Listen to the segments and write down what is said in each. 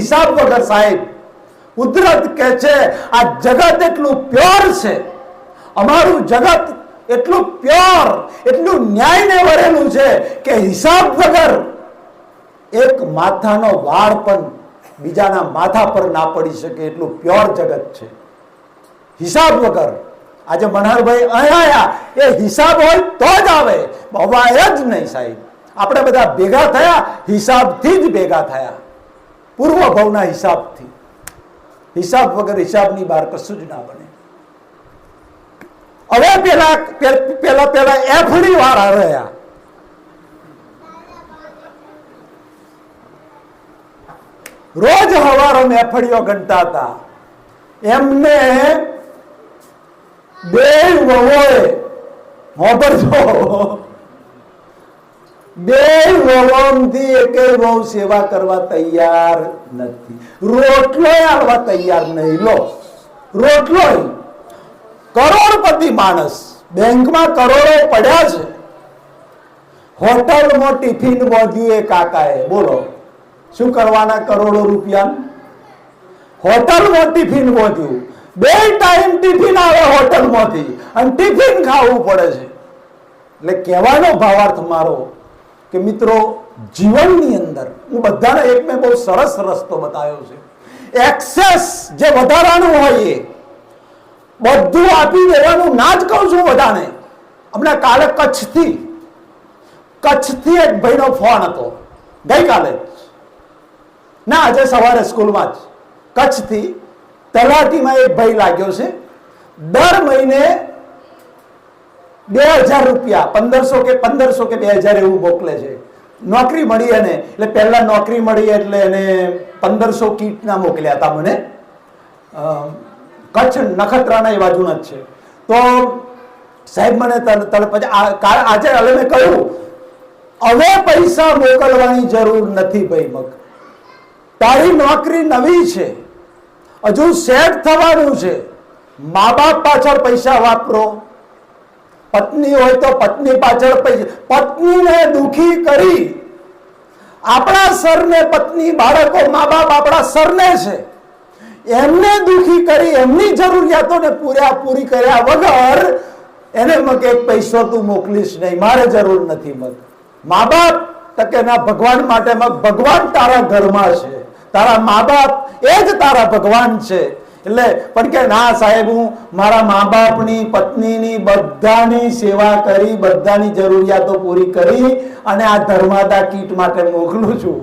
હિસાબ વગર સાહેબ. કુદરત કે છે આ જગત એટલું પ્યોર છે, અમારું જગત એટલું પ્યોર, એટલું ન્યાયને વરેલું છે કે હિસાબ વગર એક માથાનો વાળ પણ બીજાના માથા પર ના પડી શકે એટલું પ્યોર જગત છે, હિસાબ વગર. આજે મનહરભાઈ અહીંયા આયા, એ હિસાબ હોય તો જ આવે, હવાય જ નહીં સાહેબ. આપણે બધા ભેગા થયા હિસાબથી જ ભેગા થયા, પૂર્વ ભવના હિસાબથી. હિસાબ વગર હિસાબની બહાર કશું જ ના બને. હવે પેલા એફડી વાળા રહ્યા, રોજ હવારો એફડીઓ ગણતા હતા. એમને બે વહોએ, બે વહોથી એકે વહુ સેવા કરવા તૈયાર નથી, રોટલો આવવા તૈયાર નહીં. લો રોટલો, કરોડપતિ માણસ, બેંકમાં કરોડો પડ્યા છે, હોટલમાં ટિફિન વધ્યું એ કાકાએ. બોલો શું કરવાના કરોડો રૂપિયા? હોટલમાં ટિફિન વધ્યું, 2 ટાઈમ ટિફિન આવે હોટલમાંથી અને ટિફિન ખાવું પડે છે. એટલે કહેવાનો ભાવાર્થ મારો કે મિત્રો, જીવનની અંદર હું બધાને એક મેં બહુ સરસ રસ્તો બતાવ્યો છે. એક્સેસ જે વધારાનું હોય એ બધું આપી દેવાનું ના જ કહું છું બધાને. હમણાં કાલે કચ્છથી એક ભાઈનો ફોન હતો, ગઈકાલે ના આજે સવારે સ્કૂલમાં જ. કચ્છથી તલાટીમાં એક ભાઈ લાગ્યો છે, દર મહિને 2000 રૂપિયા, 1500 કે 2000 એવું મોકલે છે. નોકરી મળી એને, એટલે પહેલા નોકરી મળી એટલે એને 1500 કીટના મોકલ્યા હતા મને. કચ્છ નખત્રાણા એ બાજુના જ છે. તો સાહેબ મને પછી આજે હવે મેં કહ્યું હવે પૈસા મોકલવાની જરૂર નથી ભાઈ. મગ તારી નોકરી નવી છે, હજુ સેટ થવાનું છે, મા બાપ પાછળ પૈસા વાપરો. પત્ની હોય તો પત્ની પાછળ પૈસા, પત્નીને દુખી કરી, આપણા સરને પત્ની, બાળકો, મા બાપ આપણા સરને છે, એમને દુખી કરી, એમની જરૂરિયાતોને પૂરી કર્યા વગર એને મગ એક પૈસો તું મોકલીશ નહીં, મારે જરૂર નથી. મગ મા બાપ તકે ના ભગવાન માટે, મગ ભગવાન તારા ઘરમાં છે, તારા મા બાપ એ જ તારા ભગવાન છે. એટલે પણ કે ના સાહેબ, હું મારા મા બાપની, પત્નીની, બધાની સેવા કરી, બધાની જરૂરિયાતો પૂરી કરી અને આ ધર્માદા કીટ માટે મોકલું છું,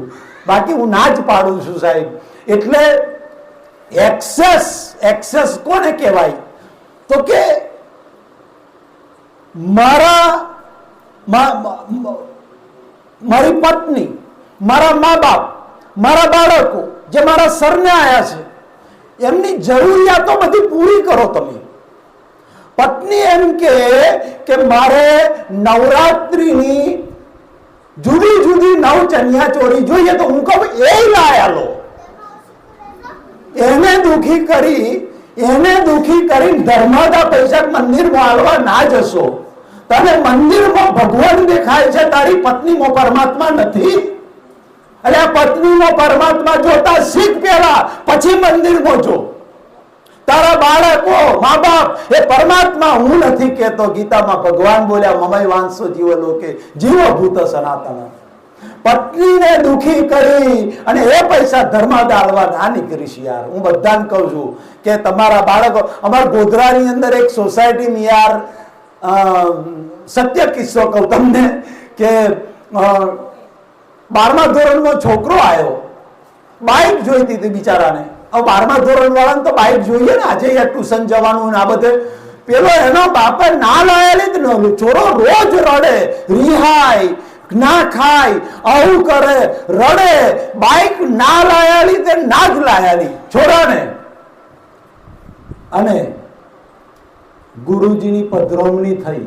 બાકી હું ના જ પાડું છું સાહેબ. એટલે એક્સેસ કોને કહેવાય? તો કે મારી પત્ની, મારા મા બાપ, મારા બાળકો જે મારા સરને આયા છે, એમની જરૂરિયાતો બધી પૂરી કરો તમે. પત્ની એમ કે મારે નવરાત્રીની જુદી જુદી 9 ચણિયા ચોરી જોઈએ, તો હું કહું એ લાયા લો. એને દુખી કરી ધર્માદા પૈસા મંદિરમાં આલવા ના જશો. તને મંદિરમાં ભગવાન દેખાય છે, તારી પત્નીમાં પરમાત્મા નથી. એટલે પત્નીમાં પરમાત્મા જોતા શીખ પેલા, પછી મંદિરમાં જો. તારા બાળકો, મા બાપ એ પરમાત્મા હું નથી કહેતો. ગીતામાં ભગવાન બોલ્યા મમય વાંસો જીવ લોકે જીવો ભૂત સનાતન. પત્નીને દુખી કરી અને એ પૈસા ધર્માદા આલવા ના નીકળીશ યાર. હું બધાને કહું છું કે તમારા બાળકો, અમારા ગોધરાની અંદર એક સોસાયટીની યાર સત્ય કિસ્સો કહું તમને કે 12મા ધોરણનો છોકરો આવ્યો, બાઇક જોઈતી હતી બિચારાને. હવે 12મા ધોરણ વાળાને તો બાઇક જોઈએ ને, આજે ટ્યુશન જવાનું ને આ બધે. પેલો એનો બાપે ના લાયેલી જ ન, છોરો રોજ રડે, રિહાય ના ખાય, આવું કરે, રડે. બાઇક ના લાયાલી તે ના જ લાયાલી છોરાને. અને ગુરુજીની પધરામણી થઈ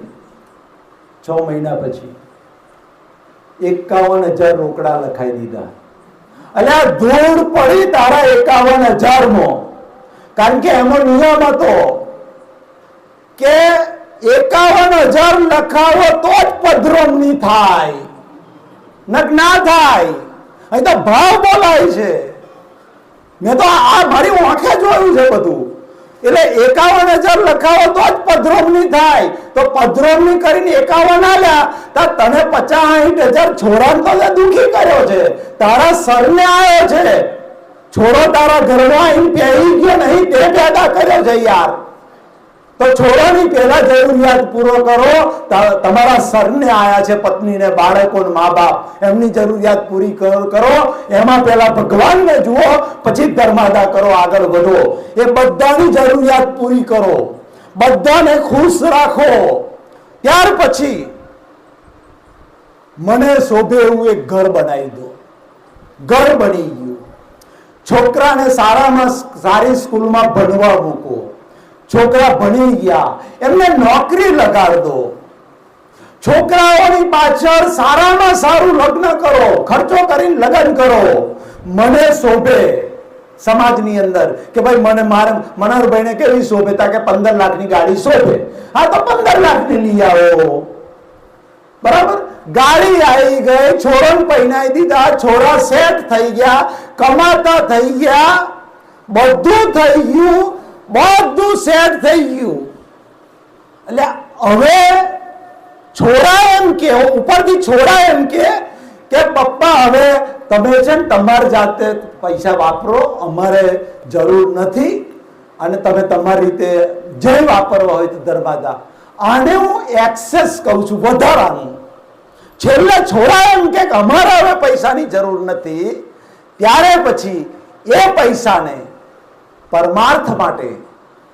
6 મહિના પછી 51,000 રોકડા લખાઈ દીધા. એટલે ધૂળ પડી તારા 51,000 કારણ કે એનો નિયમ હતો કે 51,000 લખાવો તો જ પધરામણી થાય, ના થાય. અહીં તો ભાવ બોલાય છે. મેં તો આ મારી આંખે જોયું છે બધું. એટલે 51,000 લખાવો તો જ પધરોમણી થાય. તો પધરોમણી કરીને 51 આલ્યા તો તને 50-60,000 છોરાને તો દુખી કર્યો છે, તારા સરને આવ્યો છે. છોરો તારા ઘરમાં આવીને પહેરી ગયો નહીં, તે પેદા કર્યો છે યાર. તો છોરાની પહેલા જરૂરિયાત પૂરો કરો. તમારા સરને આયા છે, પત્નીને, બાળકોને, મા બાપ, એમની જરૂરિયાત પૂરી કરો. એમાં પહેલા ભગવાનને જુઓ, પછી ધર્માદા કરો, આગળ વધો. એ બધાની જરૂરિયાત પૂરી કરો, બધાને ખુશ રાખો. ત્યાર પછી મને શોભે એવું એક ઘર બનાવી દો. ઘર બની ગયું. છોકરાને સારામાં સારી સ્કૂલમાં ભણવા મૂકો. છોકરા ભણી ગયા, એમને નોકરી લગાડ દો. છોકરાઓની પાછળ સારામાં સારું લગ્ન કરો, ખર્ચો કરીને લગ્ન કરો. મને શોભે સમાજની અંદર કે ભાઈ મને મનોહરભાઈને કેવી શોભે, તા કે 15 લાખની ગાડી શોભે. હા તો 15 લાખની લઈ આવો. બરાબર, ગાડી આવી ગઈ, છોરાને પહેરાવી દીધા, છોરા સેટ થઈ ગયા, કમાતા થઈ ગયા, બધું થઈ ગયું, બધું સેટ થઈ ગયું. એટલે હવે છોરા એમ કે, ઉપરથી છોરા એમ કે પપ્પા હવે તમે છે ને તમારી જાતે પૈસા વાપરો, અમારે જરૂર નથી, અને તમે તમારી રીતે જે વાપરવા હોય તો ધર્માદા. આને હું એક્સેસ કહું છું, વધારાનું. છેલ્લે છોરા એમ કે અમારે હવે પૈસાની જરૂર નથી. ત્યારે પછી એ પૈસાને પરમાર્થ માટે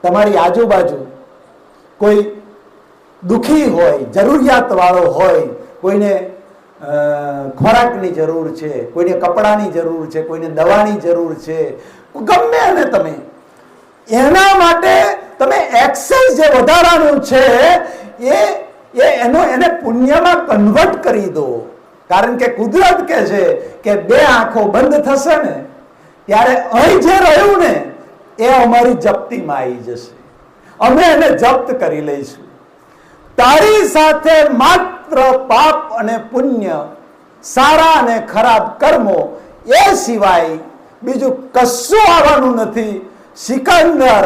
તમારી આજુબાજુ કોઈ દુખી હોય, જરૂરિયાત વાળો હોય, કોઈને ખોરાકની જરૂર છે, કોઈને કપડાની જરૂર છે, કોઈને દવાની જરૂર છે, ગમે એને તમે એના માટે તમે એક્સેસ જે વધારાનું છે એને પુણ્યમાં કન્વર્ટ કરી દો. કારણ કે કુદરત કે છે કે 2 આંખો બંધ થશે ને ત્યારે અહીં જે રહ્યું ને એ અમારી જપ્તીમાં આવી જશે, અમે એને જપ્ત કરી લઈશું. તારી સાથે માત્ર પાપ અને પુણ્ય, સારા અને ખરાબ કર્મો, એ સિવાય બીજું કશું આવવાનું નથી. સિકંદર,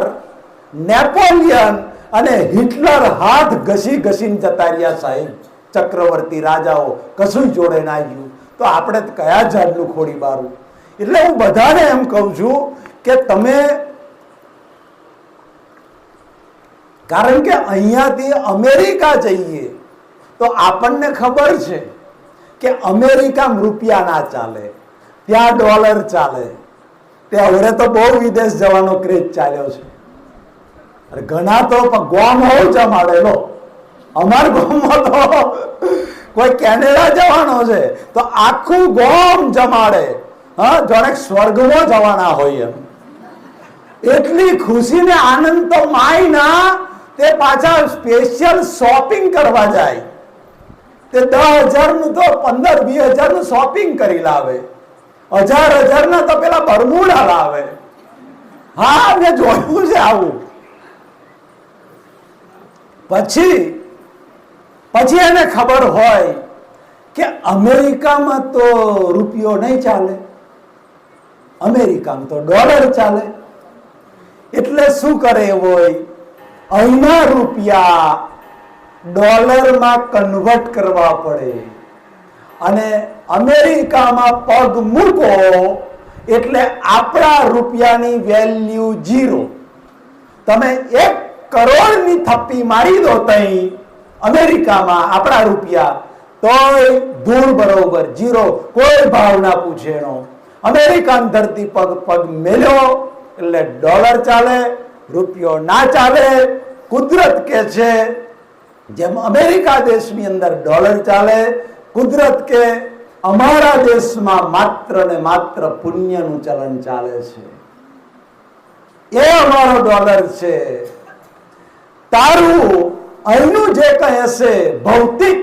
નેપોલિયન અને હિટલર હાથ ઘસી ઘસીને જતા રહ્યા સાહેબ. ચક્રવર્તી રાજાઓ કશું જોડે ના આવ્યું તો આપણે કયા જાતનું ખોડી બારું. એટલે હું બધાને એમ કહું છું કે તમે, કારણ કે અહીંયાથી અમેરિકા જઈએ તો આપણને ખબર છે કે અમેરિકામાં રૂપિયા ના ચાલે, ત્યાં ડોલર ચાલે. તે હવે તો બહુ વિદેશ જવાનો ક્રેઝ ચાલ્યો છે. અરે ઘણા તો ગોમ હોવ જમાડેલો. અમાર ગોમમાં તો કોઈ કેનેડા જવાનો છે તો આખું ગોમ જમાડે. હા, જાણે સ્વર્ગમાં જવાના હોય એમ. એટલી ખુશી ને આનંદ તો માય ના. તે પાછા સ્પેશિયલ શોપિંગ કરવા જાય. તે 10,000 નું તો 15-20,000 નું શોપિંગ કરી લાવે. 1,000 ના તો પેલા બરમુડા લાવે. હા, મેં જોયું છે આવું. પછી એને ખબર હોય કે અમેરિકામાં તો રૂપિયો નહીં ચાલે, અમેરિકામાં તો ડોલર ચાલે. એટલે શું કરે હોય, અહીંના રૂપિયા ડોલરમાં કન્વર્ટ કરવા પડે અને અમેરિકામાં પગ મૂકો એટલે આપણા રૂપિયાની વેલ્યુ 0. તમે 1 કરોડની થપ્પી મારી દો તઈ અમેરિકામાં આપણા રૂપિયા તોય ધૂળ બરોબર 0, કોઈ ભાવ ના પૂછે એનો. અમેરિકાની ધરતી પગ મેલ્યો એટલે ડોલર ચાલે, રૂપિયો ના ચાલે. કુદરત કે છે જેમ અમેરિકા દેશની અંદર ડોલર ચાલે, કુદરત કે અમારા દેશમાં માત્ર ને માત્ર પુણ્યનું ચલન ચાલે છે. એ અમારો ડોલર છે. તારું અહીંનું જે કહે છે ભૌતિક,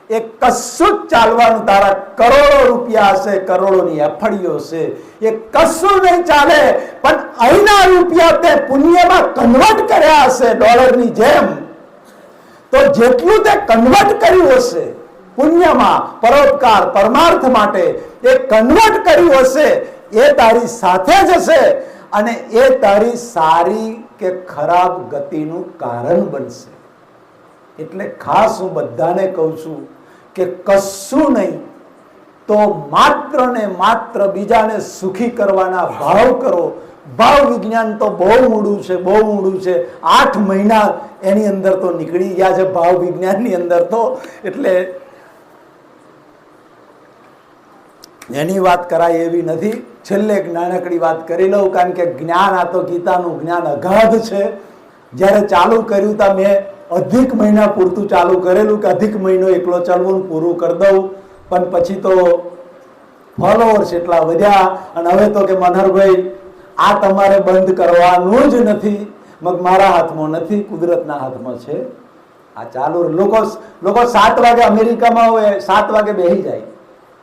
એ કશું જ ચાલવાનું. તારા કરોડો રૂપિયા હશે, કરોડોની એફડીઓ છે, એ કશું નહીં ચાલે. પણ અહીંના રૂપિયા તે પુણ્યમાં કન્વર્ટ કર્યા હશે ડોલરની જેમ. તો જેટલું તે કન્વર્ટ કર્યું હશે પુણ્યમાં, પરોપકાર પરમાર્થ માટે, એ કન્વર્ટ કર્યું હશે એ તારી સાથે જશે અને એ તારી સારી કે ખરાબ ગતિનું કારણ બનશે. એટલે ખાસ હું બધાને કહું છું કે કશું નહીં તો માત્ર ને માત્ર બીજાને સુખી કરવાના ભાવ કરો. ભાવ વિજ્ઞાન તો બહુ ઊંડું છે, બહુ ઊંડું છે. 8 મહિના એની અંદર તો નીકળી ગયા છે ભાવ વિજ્ઞાનની અંદર તો. એટલે એની વાત કરાય એવી નથી. છેલ્લે એક નાનકડી વાત કરી લઉં, કારણ કે જ્ઞાન, આ તો ગીતાનું જ્ઞાન અગાધ છે. જ્યારે ચાલુ કર્યું તા મેં અધિક મહિના પૂરતું ચાલુ કરેલું કે અધિક મહિનો એકલો ચાલવું પૂરું કરી દઉં, પણ પછી તો ફોલોઅર્સ એટલા વધ્યા અને હવે તો કે મનહરભાઈ આ તમારે બંધ કરવાનું જ નથી. મગ મારા હાથમાં નથી, કુદરતના હાથમાં છે. આ ચાલુ લોકો 7 વાગે અમેરિકામાં હોય, 7 વાગે બેસી જાય,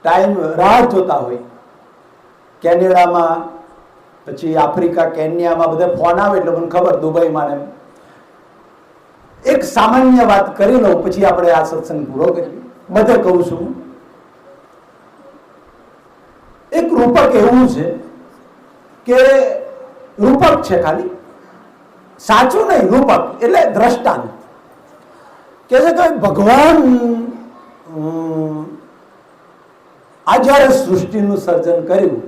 ટાઈમ રાહ જોતા હોય. કેનેડામાં, પછી આફ્રિકા, કેન્યામાં બધે ફોન આવે એટલે મને ખબર, દુબઈમાં ને. એક સામાન્ય વાત કરી લઉં પછી આપણે આ સત્સંગ પૂરો કરીએ. બધે કહું છું, એક રૂપક એવું છે કે રૂપક છે, ખાલી સાચું નહીં, રૂપક એટલે દ્રષ્ટાંત કે છે કે ભગવાન આ જ્યારે સૃષ્ટિનું સર્જન કર્યું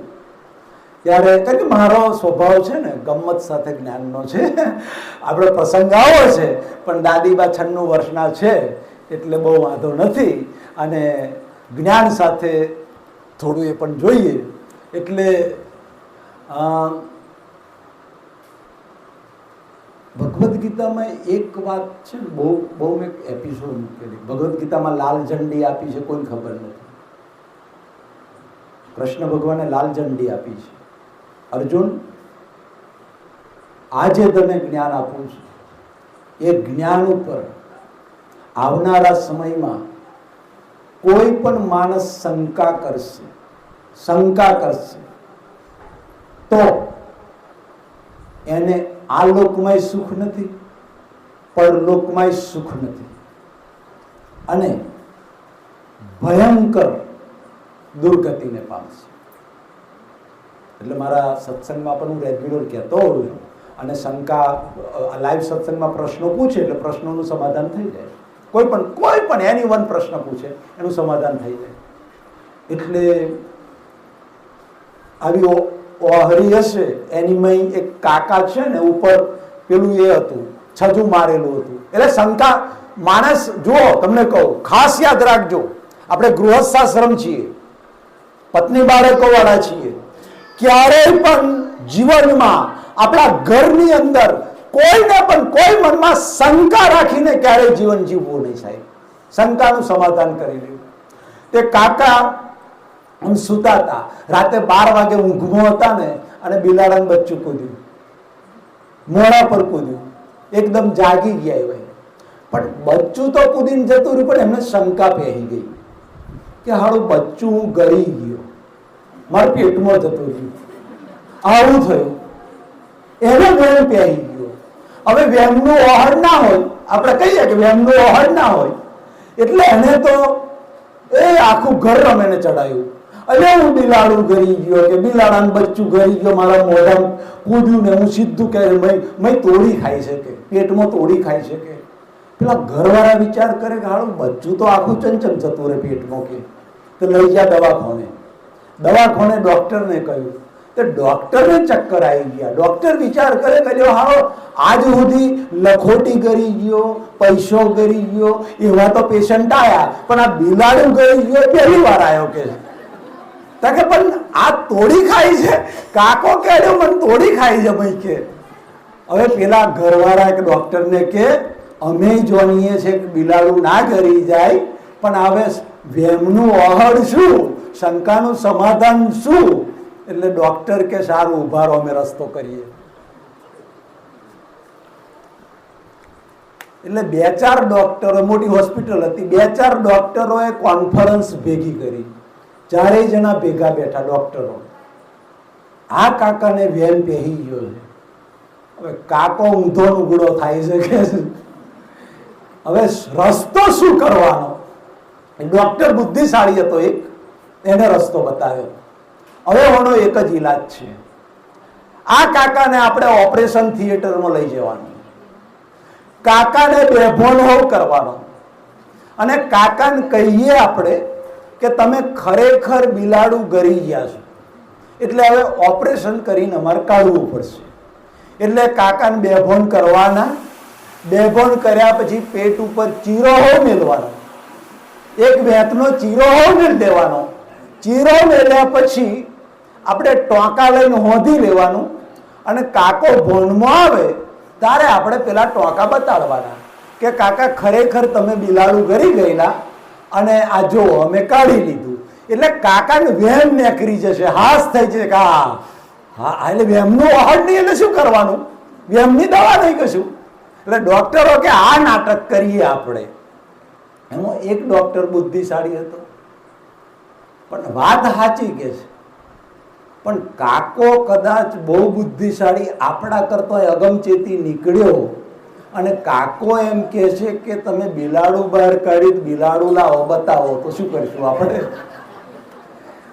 ત્યારે, કારણ કે મારો સ્વભાવ છે ને ગમ્મત સાથે જ્ઞાનનો છે. આપણે પ્રસંગ આવો છે પણ દાદીબા 96 વર્ષના છે એટલે બહુ વાંધો નથી, અને જ્ઞાન સાથે થોડું એ પણ જોઈએ. એટલે ભગવદ્ ગીતામાં એક વાત છે ને, બહુ મેં એપિસોડ મૂકેલી. ભગવદ્ ગીતામાં લાલ ઝંડી આપી છે, કોઈ ખબર નથી. કૃષ્ણ ભગવાને લાલ ઝંડી આપી છે. અર્જુન, આજે તને જ્ઞાન આપું છું, એ જ્ઞાન ઉપર આવનારા સમયમાં કોઈ પણ માણસ શંકા કરશે તો એને આ લોકમાંય સુખ નથી, પરલોકમાંય સુખ નથી, અને ભયંકર દુર્ગતિને પામશે. એટલે મારા સત્સંગમાં પણ હું રેગ્યુલર કહેતો હોઉં છું, અને શંકા લાઈવ સત્સંગમાં પ્રશ્નો પૂછે એટલે પ્રશ્નોનું સમાધાન થઈ જાય. કોઈ પણ એની વન પ્રશ્ન પૂછે એનું સમાધાન થઈ જાય. એટલે આવી ઓહરી હશે એનીમાં એક કાકા છે ને, ઉપર પેલું એ હતું, છજુ મારેલું હતું. એટલે શંકા, માણસ જુઓ, તમને કહું, ખાસ યાદ રાખજો, આપણે ગૃહસ્થાશ્રમ છીએ, પત્ની બાળકો વાળા છીએ, ક્યારેય પણ જીવનમાં આપણા ઘરની અંદર કોઈને પણ કોઈ મનમાં શંકા રાખીને ક્યારેય જીવન જીવવું નહીં સાહેબ. શંકાનું સમાધાન કરી લેવું. તે કાકા સુતા હતા, રાતે 12 વાગે ઊંઘમાં હતા ને, અને બિલાડાનું બચ્ચું કૂદ્યું, મોડા પર કૂદ્યું, એકદમ જાગી ગયા હોય. પણ બચ્ચું તો કૂદીને જતું રહ્યું, પણ એમને શંકા પહેરી ગઈ કે હારું બચ્ચું હું ગળી ગયો, મારા પેટમાં જતું રહ્યું, આવું થયું. એનો વેમ પહેરી ગયો. હવે વેમનું ઓહળ ના હોય, આપણે કહીએ કે વેમનું ઓહળ ના હોય, એટલે એને તો એ આખું ઘર રમેને ચડાયું. એટલે હું બિલાડું ગરી ગયો, કે બિલાડાનું બચ્ચું ગરી ગયો, મારા મોઢામાં કૂદ્યું ને હું સીધું કે મેં તોડી ખાઈ શકે, પેટમાં તોડી ખાઈ શકે. પેલા ઘરવાળા વિચાર કરે કે હારું બચ્ચું તો આખું ચંચન જતું રહે પેટમાં, કે તો લઈ જા દવાખાને. ડોક્ટરને કહ્યું, તો ડોક્ટરને ચક્કર આવી ગયા. ડોક્ટર વિચાર કરે કે હારો આજ સુધી લખોટી કરી ગયો, પૈસો કરી ગયો, એવા તો પેશન્ટ આયા, પણ આ બિલાડું કરી ગયો પહેલી વાર આવ્યો. કે પણ આ તોડી ખાઈ છે. કાકો કે મને તોડી ખાઈ છે ભાઈ. કે હવે પેલા ઘરવાળા કે ડોક્ટરને કે અમે જાણીએ છે કે બિલાડું ના કરી જાય, પણ હવે વેમનું ઓહળ શું, શંકાનું સમાધાન શું? એટલે ડોક્ટર કે સારું ઉભા રહો, અમે રસ્તો કરીએ. એટલે 2-4 ડોક્ટરો, મોટી હોસ્પિટલ હતી, 2-4 ડોક્ટરોએ કોન્ફરન્સ ભેગી કરી. 4 જણા ભેગા બેઠા ડોક્ટરો. આ કાકાને વેમ પહેરી ગયો છે. હવે કાકો ઊંધો નુગડો થાય છે કે હવે રસ્તો શું કરવાનો? ડોક્ટર બુદ્ધિશાળી હતો, એને રસ્તો બતાવ્યો. હવે એનો એક જ ઈલાજ છે, આ કાકાને આપણે ઓપરેશન થિયેટરમાં લઈ જવાનું, કાકાને બેભાન કરવાનો અને કાકાને કહીએ આપણે કે તમે ખરેખર બિલાડું ગરી ગયા છો, એટલે હવે ઓપરેશન કરીને અમારે કાઢવું પડશે. એટલે કાકાને બેભાન કરવાના, બેભાન કર્યા પછી પેટ ઉપર ચીરો મેળવાનો, એક વેતનો ચીરો મેળ દેવાનો. ચીરો મેળ્યા પછી આપણે ટોંકા લઈને હોધી લેવાનું અને કાકો ભોનમાં આવે ત્યારે આપણે પેલા ટોંકા બતાડવાના કે કાકા ખરેખર તમે બિલાડું ગરી ગયેલા અને આ જો અમે કાઢી લીધું. એટલે કાકાને વેમ નીકળી જશે, હાસ થઈ જશે કે હા એટલે વેમનું વહાડ નહીં, એટલે શું કરવાનું, વેમની દવા નહીં કશું. એટલે ડોક્ટરો કે આ નાટક કરીએ આપણે. એમાં એક ડોક્ટર બુદ્ધિશાળી હતો, પણ વાત સાચી કે છે, પણ કાકો કદાચ બહુ બુદ્ધિશાળી આપણા કરતા અગમચેતી નીકળ્યો અને કાકો એમ કે છે કે તમે બિલાડું બહાર કાઢી બિલાડું લાવો બતાવો, તો શું કરીશું આપણે?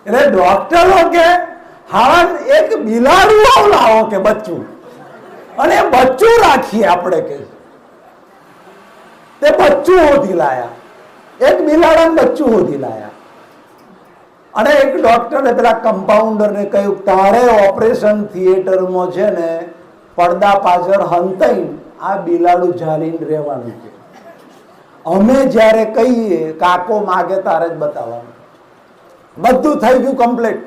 એટલે ડોક્ટરો કે હા એક બિલાડું લાવો કે બચ્ચું, અને બચ્ચું રાખીએ આપણે કે તે બચ્ચું હોધી લાયા, એક બિલાડાને બચ્ચું હોધી લાયા. અને એક ડોક્ટરે પેલા કમ્પાઉન્ડરને કહ્યું તારે ઓપરેશન થિયેટરમાં છે ને પડદા પાછળ હંતાઈ આ બિલાડું ઝાલીને રહેવાનું છે, અમે જ્યારે કહીએ કાકો માગે તારે જ બતાવવાનું. બધું થઈ ગયું કમ્પ્લીટ.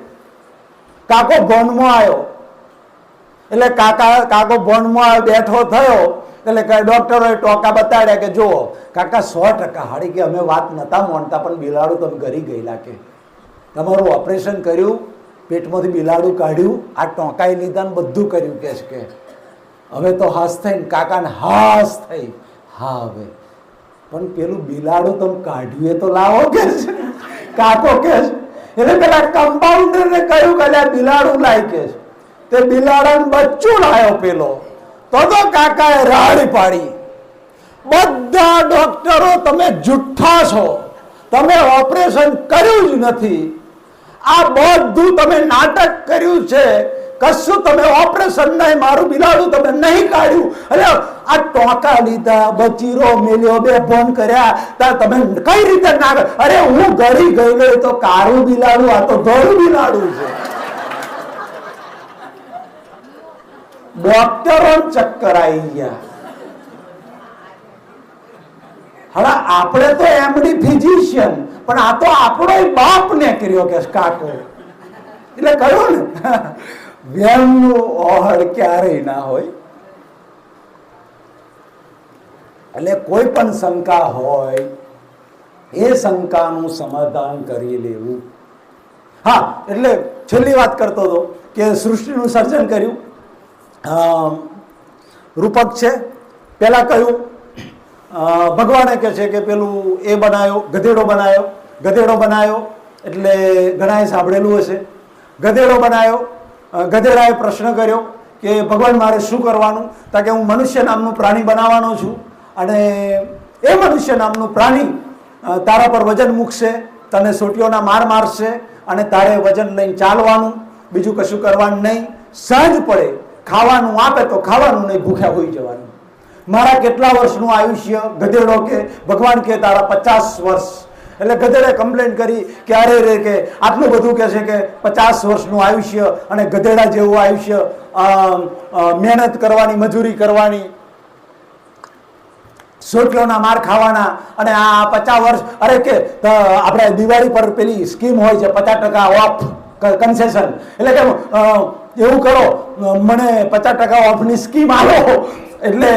કાકો ભોનમાં આવ્યો, એટલે કાકો ભોનમાં આવ્યો, બેઠો થયો એટલે ડોક્ટરોએ ટોકા બતાડ્યા કે જુઓ કાકા 100% હાડી કે અમે વાત નતા માનતા, પણ બિલાડું તમે ઘરી ગયેલા કે તમારું ઓપરેશન કર્યું, પેટમાંથી બિલાડું કાઢ્યું, આ ટોંકાઈ લીધા ને બધું કર્યું કે હવે તો હાસ થઈને કાકાને હાસ થઈ. હા હવે પણ પેલું બિલાડું તમે કાઢ્યું એ તો લાવો કે કાકો કે એટલે પેલા કમ્પાઉન્ડરને કહ્યું કે બિલાડું લાય કે તે બિલાડાનું બચ્ચું લાયો પેલો. તો કાકાએ રાડી પાડી, બધા ડોક્ટરો તમે જુઠ્ઠા છો, તમે ઓપરેશન કર્યું જ નથી, આ બધું તમે નાટક કર્યું છે, કશું તમે ઓપરેશન નહીં, મારું બિલાડું તમે નહીં કાઢ્યું. એટલે આ ટોંકા લીધા, બચીરો મેલ્યો, બેભાન કર્યા, તમે કઈ રીતે ના? અરે હું ગળી ગયેલો તો કાળું બિલાડું, આ તો ધોળું બિલાડું છે. ડોક્ટરો ચક્કર આવી ગયા. હવે આપણે તો એમડી ફિઝિશિયન, પણ આ તો આપણો બાપ ને કર્યો કે કાકો. એટલે કહ્યું ને વેમનું ઓહળ ક્યારેય ના હોય. એટલે કોઈ પણ શંકા હોય એ શંકાનું સમાધાન કરી લેવું. હા, એટલે છેલ્લી વાત કરતો હતો કે સૃષ્ટિનું સર્જન કર્યું રૂપક છે. પેલા કહ્યું ભગવાને કહે છે કે પેલું એ બનાવ્યો, ગધેડો બનાવ્યો એટલે ઘણાએ સાંભળેલું હશે. ગધેડો બનાવ્યો, ગધેડાએ પ્રશ્ન કર્યો કે ભગવાન મારે શું કરવાનું? તો કે હું મનુષ્ય નામનું પ્રાણી બનાવવાનો છું અને એ મનુષ્ય નામનું પ્રાણી તારા પર વજન મૂકશે, તને સોટીઓના માર મારશે અને તારે વજન લઈને ચાલવાનું, બીજું કશું કરવાનું નહીં. સાંજ પડે ખાવાનું આપે તો ખાવાનું નહીં, ભૂખ્યા હોઈ જવાનું. મારા કેટલા વર્ષનું આયુષ્ય? ગધેડો કે ભગવાન કે તારા 50 વર્ષ. એટલે ગધેડે કમ્પ્લેન કરી કે અરે રે કે આટલું બધું કે છે કે 50 વર્ષનું આયુષ્ય અને ગધેડા જેવું આયુષ્ય, મહેનત કરવાની, મજૂરી કરવાની, સોટીઓના માર ખાવાના અને આ 50 વર્ષ. અરે કે આપણે દિવાળી પર પેલી સ્કીમ હોય છે 50% ઓફ કન્સેશન, એટલે કે એવું કરો મને 50% ઓફની સ્કીમ આવો એટલે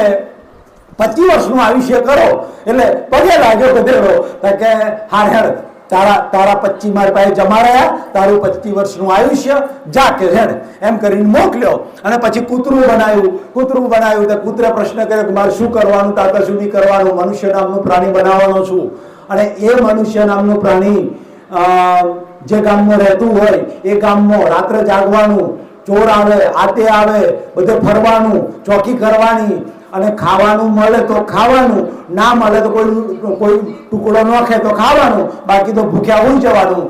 25 વર્ષનું આયુષ્ય કરો. એટલે પગે લાગ્યો ગધેડો કે હાર હેડ તારા 25 મારી પાસે જમા રહ્યા, તારું 25 વર્ષનું આયુષ્ય, જા કે હેડ એમ કરીને મોકલ્યો. અને પછી કૂતરું બનાવ્યું તો કૂતરે પ્રશ્ન કર્યો કે મારે શું કરવાનું? તાર કશું નહીં કરવાનું, મનુષ્ય નામનું પ્રાણી બનાવવાનો છું. અને એ મનુષ્ય નામનું પ્રાણી જે ગામમાં રહેતું હોય એ ગામમાં રાત્રે જાગવાનું, ચોર આવે આતે આવે બધે ફરવાનું, ચોકી કરવાની અને ખાવાનું મળે તો ખાવાનું, ના મળે તો કોઈ ટુકડો નોખે તો ખાવાનું, બાકી તો ભૂખ્યા હોઈ જવાનું.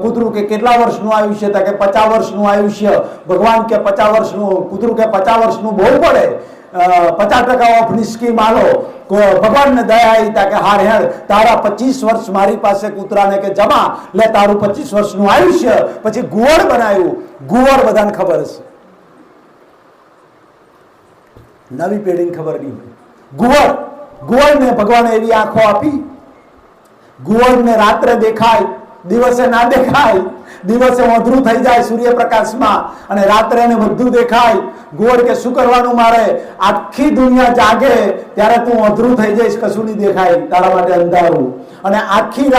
કૂતરું કે કેટલા વર્ષનું આયુષ્ય? કે 50 વર્ષનું આયુષ્ય. ભગવાન કે 50 વર્ષનું, કૂતરું કે 50 વર્ષનું બહુ પડે, 50% ઓફની સ્કીમ આલો. ભગવાનને દયા આવી તા કે હાર હેડ તારા 25 વર્ષ મારી પાસે કૂતરાને કે જમા લે, તારું 25 વર્ષનું આયુષ્ય. પછી ગુવડ બનાવ્યું. ગુવડ બધાને ખબર છે, નવી પેઢીને ખબર નહીં. ગુવડને ભગવાને એવી આંખો આપી, ગુવડને રાત્રે દેખાય, દિવસે ના દેખાય. દિવસે ઓંધળું થઈ જાય સૂર્યપ્રકાશમાં, અને રાત્રે એને બધું દેખાય. ગુવડ કે શું કરવાનું મારે? આખી દુનિયા જાગે ત્યારે તું ઓંધળું થઈ જઈશ, કશું નહીં દેખાય, તારા માટે અંધારું. અને આખી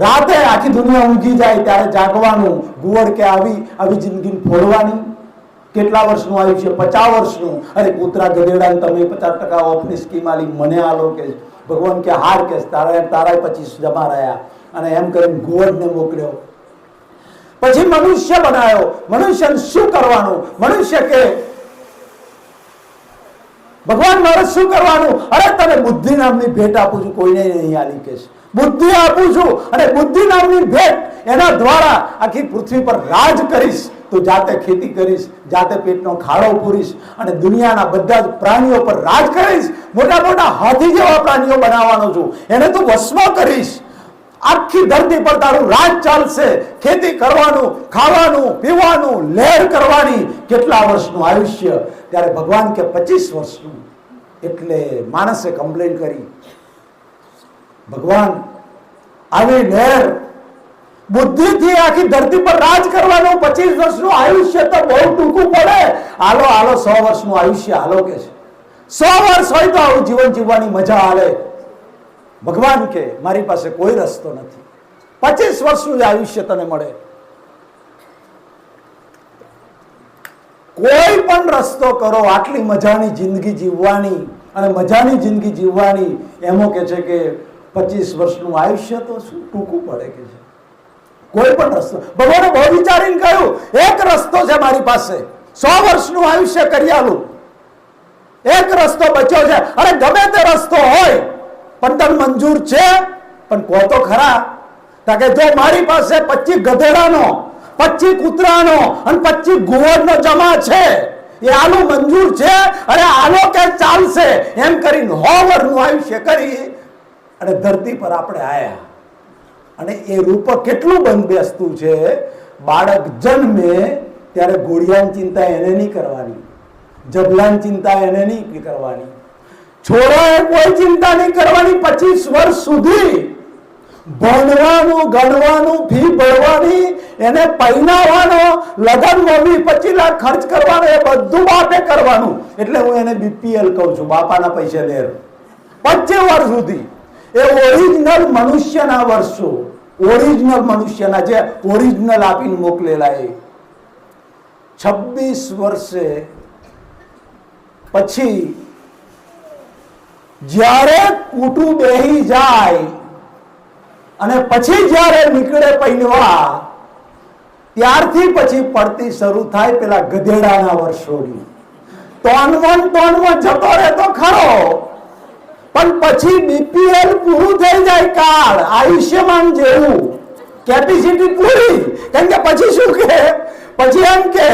રાતે આખી દુનિયા ઊંઘી જાય ત્યારે જાગવાનું. ગુવડ કે આવી જિંદગી ફોડવાની. કેટલા વર્ષનું આયુષ્ય? 50 વર્ષનું. અરે કૂતરા ગધેડાને તમે 50% ઓફની સ્કીમ આલી, મને આલો કે ભગવાન કે હાર કે તારા 25 જમા રહ્યા. અને એમ કરીને ગુવડને મોકલ્યો. પછી મનુષ્ય બનાવ્યો. મનુષ્યને શું કરવાનું? મનુષ્ય કે ભગવાન મારે શું કરવાનું? અરે તને બુદ્ધિ નામની ભેટ આપું છું, કોઈને નહીં આલી કે બુદ્ધિ આપું છું, અને બુદ્ધિ નામની ભેટ એના દ્વારા આખી પૃથ્વી પર રાજ કરીશ. તું જાતે ખેતી કરીશ, જાતે પેટનો ખાડો પૂરીશ, અને દુનિયાના બધા જ પ્રાણીઓ પર રાજ કરીશ. મોટા મોટા હાથી જેવા પ્રાણીઓ બનાવવાનો છું, એને તું વશમાં કરીશ. આખી ધરતી પર તારું રાજ ચાલશે. ખેતી કરવાનું, ખાવાનું, પીવાનું, લહેર કરવાની. કેટલા વર્ષનું આયુષ્ય? ત્યારે ભગવાન કે 25 વર્ષનું. એટલે માણસે કમ્પ્લેન કરી, ભગવાન આવી લહેર બુદ્ધિથી આખી ધરતી પર રાજ કરવાનું, 25 વર્ષનું આયુષ્ય તો બહુ ટૂંકું પડે. હાલો 100 વર્ષનું આયુષ્ય હાલો કે છે. 100 વર્ષ હોય તો આવું જીવન જીવવાની મજા આવે. ભગવાન કે મારી પાસે કોઈ રસ્તો નથી, 25 વર્ષનું આયુષ્ય તને મળે. કોઈ પણ રસ્તો કરો આટલી મજાની જિંદગી જીવવાની, અને મજાની જિંદગી જીવવાની. એમાં કે છે કે 25 વર્ષનું આયુષ્ય તો શું ટૂંકું પડે કે છે. કોઈ પણ રસ્તો, ભગવાને બહુ વિચારીને કહ્યું એક રસ્તો છે મારી પાસે, 100 વર્ષનું આયુષ્ય કરી આલું. એક રસ્તો બચ્યો છે. અરે ગમે તે રસ્તો હોય પણ તને મંજૂર છે? પણ કહો તો ખરા. કે જો મારી પાસે 25 ગધેડાનો, 25 કૂતરાનો અને 25 ગુવડનો જમા છે, એ આલુ મંજૂર છે? અરે આલો કે ચાલશે. એમ કરીને 100 વર્ષનું આયુષ્ય કરી અને ધરતી પર આપણે આયા. અને એ રૂપક કેટલું બંધબેસતું છે. બાળક જન્મે ત્યારે ઘોડિયાની ચિંતા એને નહીં કરવાની, જબલાની ચિંતા એને નહીં કરવાની, છોરાએ કોઈ ચિંતા નહીં કરવાની. 25 વર્ષ સુધી ભણવાનું, ગણવાનું, ફી ભરવાની, એને પહેરાવવાનો, લગન મોવી 25 લાખ ખર્ચ કરવાનો, એ બધું બાપે કરવાનું. એટલે હું એને BPL કહું છું, બાપાના પૈસે લેર. 25 વર્ષ સુધી એ ઓરિજિનલ મનુષ્યના વર્ષો, ઓરિજિનલ મનુષ્યના જે ઓરિજિનલ આપીને મોકલેલા. એ 26 વર્ષે પછી જ્યારે કૂટું બેહી જાય અને પછી જ્યારે નીકળે પૈણવા, ત્યારથી પછી પડતી શરૂ થાય પેલા ગધેડાના વર્ષોની. ટોનમાં જતો રહે તો ખરો, પણ પછી BPL પૂરું થઈ જાય. કાળ આયુષ્યમાન જેવું, કેપેસિટી પૂરી. કેમ કે પછી શું કે, પછી એમ કે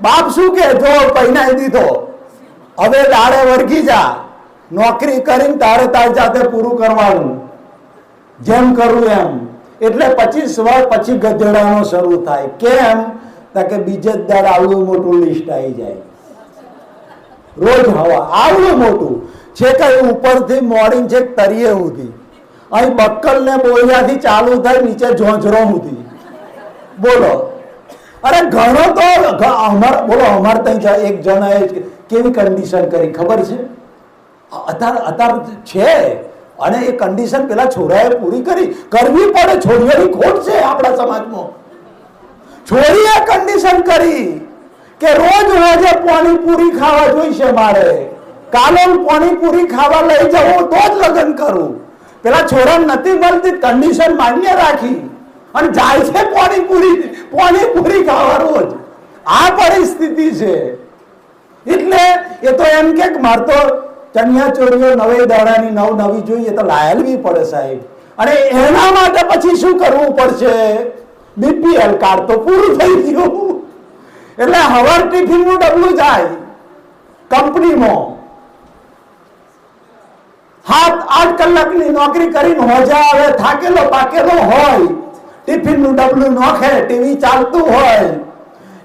બાપ શું કે, જો પૈણાઈ દીધો, હવે લાડે વર્ગી જા, નોકરી કરીને તારે તાર જાતે પૂરું કરવાનું, જેમ કરવું એમ. એટલે 25 વર્ષ પછી ગધેડાનો શરૂ થાય. કેમ? કે બીજે જ દાડ આવડું મોટું લિસ્ટ આવી જાય. રોજ હવા આવડું મોટું છે, કઈ ઉપરથી મોડીને છે તરીએ સુધી. અહીં બક્કલ ને બોલિયાથી ચાલુ થાય નીચે જોંજરો સુધી. બોલો. અરે ઘણો તો બોલો અમારે ત્યાં એક જણાએ કેવી કન્ડિશન કરી ખબર છે? અત્યારે છે, અને એ કન્ડિશન પેલા છોરાએ પૂરી કરવી પડે. છોડીઓની ખોટ છે આપણા સમાજમાં. છોડીએ કન્ડિશન કરી કે રોજ રોજે પાણીપુરી ખાવા જોઈશે મારે, કાલે પાણીપુરી ખાવા લઈ જવું તો જ લગ્ન કરું. પેલા છોરાને નથી મળતી, કન્ડિશન માન્ય રાખી અને જાય છે પાણીપુરી ખાવા રોજ. આ પરિસ્થિતિ છે. એટલે એ તો એમ કે માર તો ચણિયા ચોરીઓ નવે દાડાની નવી જોઈએ તો લાયેલવી પડે સાહેબ, અને એના માટે પછી શું કરવું પડશે? બીપીએલ કાર્ડ તો પૂરું થઈ ગયું, એટલે હવાર ટિફિનનું ડબલું જાય કંપનીમાં, 7-8 કલાકની નોકરી કરીને હોજા આવે, થાકેલો પાકેલો હોય, ટિફિનનું ડબલું નોખે, ટીવી ચાલતું હોય,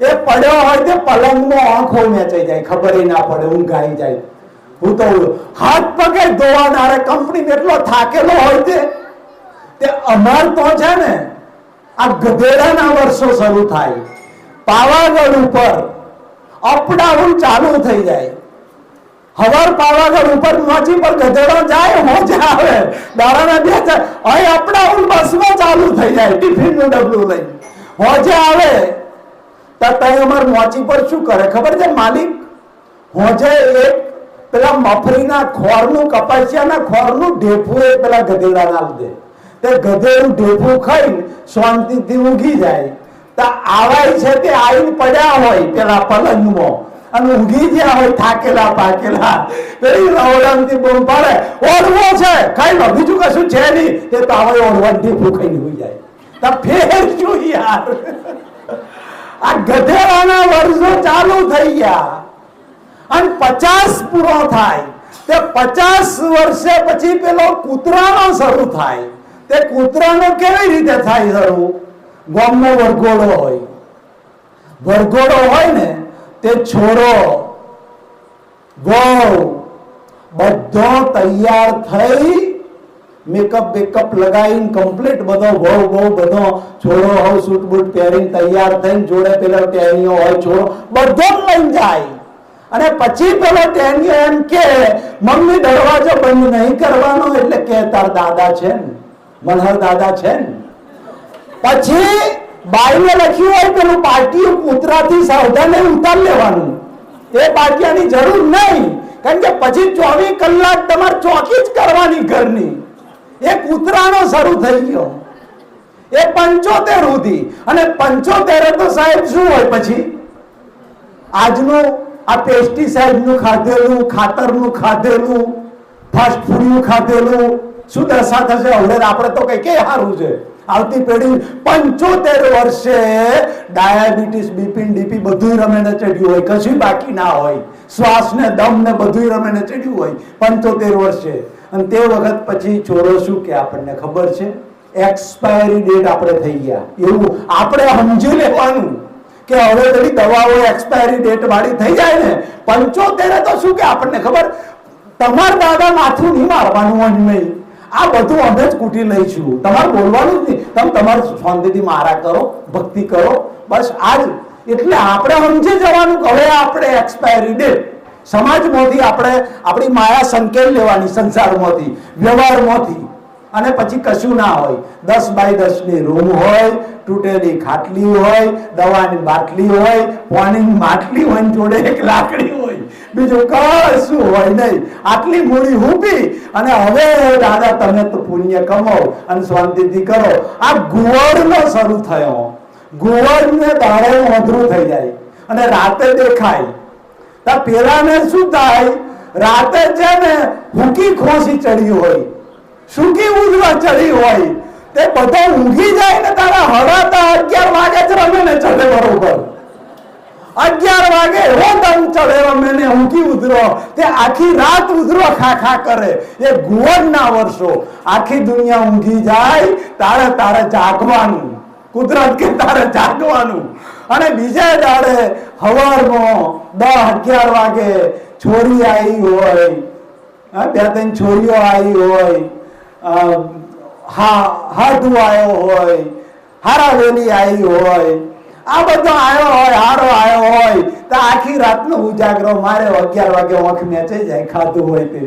એ પડ્યો હોય તે પલંગમાં આંખો મેચાઈ જાય, ખબર ના પડે, ઊંઘ આવી જાય. હું તો હાથ પગે ધોવાનારે કંપની એટલો થાકેલો હોય તે અમાર તો છે ને આ ગધેડાના વર્ષો શરૂ થાય, પાવાગઢ ઉપર અપડાઉન ચાલુ થઈ જાય. હવાર પાવાગઢ ઉપર મોચી પર ગધેડો જાય, મોજા આવે, દાડાના 2 અહીં અપડાઉન બસમાં ચાલુ થઈ જાય, ટિફિનનું ડબલું લઈ મોજે આવે. તો તઈ અમાર મોચી પર શું કરે ખબર છે માલિક? હોજે એક પેલા મફરીના ખોરનું, કપાસિયાના ખોરનું ઢેફું એ પેલા ગધેડાને આપી દે, તે ગધેડું ઢેફું ખાઈને શાંતિથી ઊંઘી જાય. તો આવાય છે તે આવીને પડ્યા હોય પેલા પલંગમાં અને ઊંઘી ગયા હોય થાકેલા પાકેલા, પેલી રવડામથી બોમ પાડે, ઓઢવો છે ખાઈ લો, બીજું કશું છે નહીં, તે તો આવે ઓઢવાનું ઢેફું ખાઈને ઊંઘી જાય. તો ફેર શું યાર, આ ગધેડાના વર્ષો ચાલુ થઈ ગયા અને 50 પૂરો થાય તે 50 વર્ષે પછી પેલો કૂતરાનો શરૂ થાય. તે કૂતરાનો કેવી રીતે થાય શરૂ? ગામનો વરઘોડો હોય ને તે છોરો વહુ બધો તૈયાર થઈ, મેકઅપ બેકઅપ લગાવીને કમ્પ્લીટ બધો વહુ બધો છોરો હવ સૂટ બૂટ પહેરીને તૈયાર થઈને જોડે પેલા ટેણીઓ હોય છોરો બધો લઈને જાય. અને પછી પેલો ટેણીઓ એમ કે મમ્મી દરવાજો બંધ નહીં કરવાનો, એટલે કે તાર દાદા છે ને, મનહર દાદા છે ને. પછી બાઈને લખ્યું હોય પેલું પાટિયું કૂતરાથી સાવધાને ઉતાર લેવાનું, એ પાટિયાની જરૂર નહીં, કારણ કે પછી 24 કલાક તમારે ચોકી જ કરવાની ઘરની. એ કૂતરાનો શરૂ થઈ ગયો, એ 75 સુધી. અને 75 તો સાહેબ શું હોય પછી? આજનું આ પેસ્ટિસાઇડનું ખાધેલું, ખાતરનું ખાધેલું, ફાસ્ટ ફૂડનું ખાધેલું શું દશા થશે? હવે આપણે તો કઈ સારું છે, આવતી પેઢી 75 વર્ષે ડાયાબિટીસ, બીપી બધું રમેને ચડ્યું હોય, કશું બાકી ના હોય, શ્વાસ ને દમ ને બધું રમેને ચડ્યું હોય 75 વર્ષે. અને તે વખત પછી છોરો શું કે આપણને ખબર છે? એક્સપાયરી ડેટ આપણે થઈ ગયા, એવું આપણે સમજી લેવાનું કે હવે પેલી દવાઓ એક્સપાયરી ડેટ વાળી થઈ જાય ને 75 તો શું કે આપણને ખબર? તમારા દાદા માથું નહીં મારવાનું હોય નહીં, આ બધું અમે જ કૂટી લઈશું, તમારે બોલવાનું જ નહીં, તમે તમારે શાંતિથી મારા કરો, ભક્તિ કરો, બસ આજ. એટલે આપણે સમજી જવાનું કે હવે આપણે એક્સપાયરી ડેટ સમાજમાંથી આપણે આપણી માયા સંકેલ લેવાની, સંસારમાંથી, વ્યવહારમાંથી. અને પછી કશું ના હોય, 10 બાય 10 ની રૂમ હોય, તૂટેલી ખાટલી હોય, દવાની બાટલી હોય, પાણીની માટલી હોય, જોડે એક લાકડી હોય, બીજું કશું હોય નહીં. આટલી મૂડી ઊભી અને હવે દાદા તમે તો પુણ્ય કમાઓ અને શાંતિથી કરો. આ ગુવડનો શરૂ થયો, ગુવડને દાડે ઓધરું થઈ જાય અને રાતે દેખાય. તો પેલાને શું થાય? રાતે છે ને ભૂકી ખોસી ચડી હોય, સૂકી ઉજવા ચડી હોય, તે બધા ઊંઘી જાય ને તારા હરાતા 11 વાગે જ રમે ને ચડે બરોબર. 11 વાગે એવો દમ ચડે રમે ને ઊંઘી ઉધરો, તે આખી રાત ઉધરો ખા કરે. એ ગુવડના વર્ષો. આખી દુનિયા ઊંઘી જાય, તારે જાગવાનું, કુદરત કે તારે જાગવાનું. અને બીજા દાડે હવારમાં 10-11 વાગે છોરી આવી હોય, 2-3 છોરીઓ આવી હોય, હાડું આવ્યો હોય, હારાવેલી આવી હોય, આ બધો આવ્યો હોય, હારો આવ્યો હોય, તો આખી રાતનો ઉજાગરો મારે 11 વાગે આંખ મેચાઈ જાય, ખાધું હોય તે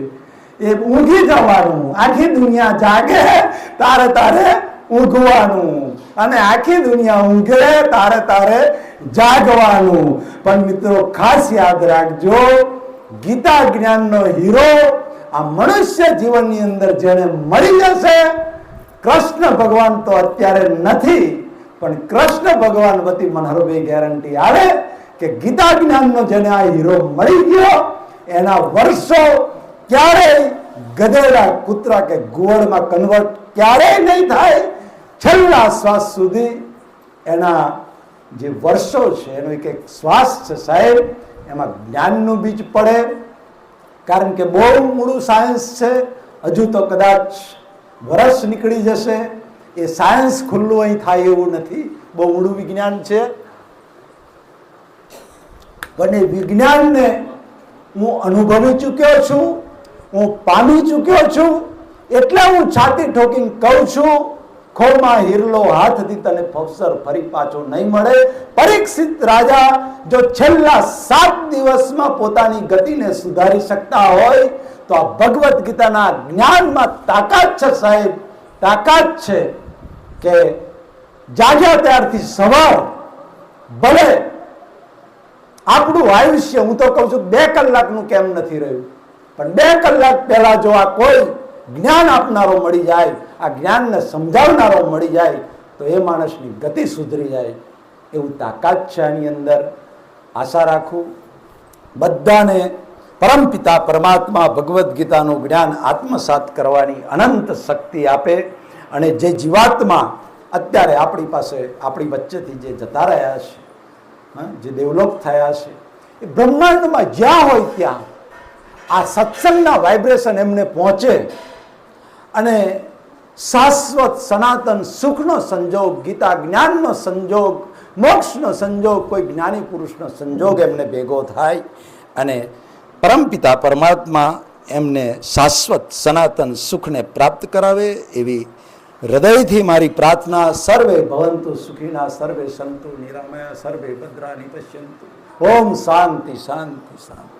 એ ઊંઘી જવાનું. આખી દુનિયા જાગે, તારે ઊંઘવાનું, અને આખી દુનિયા ઊંઘે, તારે જાગવાનું. પણ મિત્રો ખાસ યાદ રાખજો, ગીતા જ્ઞાનનો હીરો આ મનુષ્ય જીવનની અંદર જેને મળી જશે, કૃષ્ણ ભગવાન તો અત્યારે નથી, પણ કૃષ્ણ ભગવાન વતી મનહરભાઈ ગેરંટી આવે કે ગીતા જ્ઞાનનો જેને આ હીરો મળી ગયો એના વર્ષો ક્યારેય ગધેડા કૂતરા કે ગુવડમાં કન્વર્ટ ક્યારેય નહીં થાય. છેલ્લા શ્વાસ સુધી એના જે વર્ષો છે એનો એક એક શ્વાસ છે સાહેબ, એમાં જ્ઞાનનું બીજ પડે. કારણ કે બહુ મૂળું સાયન્સ છે, હજુ તો કદાચ વર્ષ નીકળી જશે. એ સાયન્સ ખુલ્લું અહીં થાય એવું નથી, બહુ ઊંડું વિજ્ઞાન છે. પણ એ વિજ્ઞાનને હું અનુભવી ચૂક્યો છું, હું પામી ચૂક્યો છું, એટલે હું છાતી ઠોકીને કહું છું, ખોળમાં હિરલો હાથથી તને ફફસર ફરી પાછો નહીં મળે. પરીક્ષિત રાજા જો છેલ્લા 7 દિવસમાં પોતાની ગતિને સુધારી શકતા હોય તો આ ભગવદ્ ગીતાના જ્ઞાનમાં તાકાત છે સાહેબ, તાકાત છે કે જાગ્યા ત્યારથી સવાર ભલે આપણું આયુષ્ય, હું તો કહું છું 2 કલાકનું કેમ નથી રહ્યું, પણ 2 કલાક પહેલા જો આ કોઈ જ્ઞાન આપનારો મળી જાય, આ જ્ઞાનને સમજાવનારો મળી જાય તો એ માણસની ગતિ સુધરી જાય. એવું તાકાત છે આની અંદર. આશા રાખું બધાને પરમપિતા પરમાત્મા ભગવદ્ ગીતાનું જ્ઞાન આત્મસાત કરવાની અનંત શક્તિ આપે. અને જે જીવાત્મા અત્યારે આપણી પાસે, આપણી વચ્ચેથી જે જતા રહ્યા છે, જે ડેવલપ થયા છે, એ બ્રહ્માંડમાં જ્યાં હોય ત્યાં આ સત્સંગના વાઇબ્રેશન એમને પહોંચે અને શાશ્વત સનાતન સુખનો સંજોગ, ગીતા જ્ઞાનનો સંજોગ, મોક્ષનો સંજોગ, કોઈ જ્ઞાની પુરુષનો સંજોગ એમને ભેગો થાય અને પરમપિતા પરમાત્મા એમને શાશ્વત સનાતન સુખને પ્રાપ્ત કરાવે એવી હૃદયથી મારી પ્રાર્થના. સર્વે ભવંતુ સુખીના, સર્વે સંતુ નિરામયા, સર્વે ભદ્રાની પશ્યંતુ. ઓમ શાંતિ શાંતિ શાંતિ.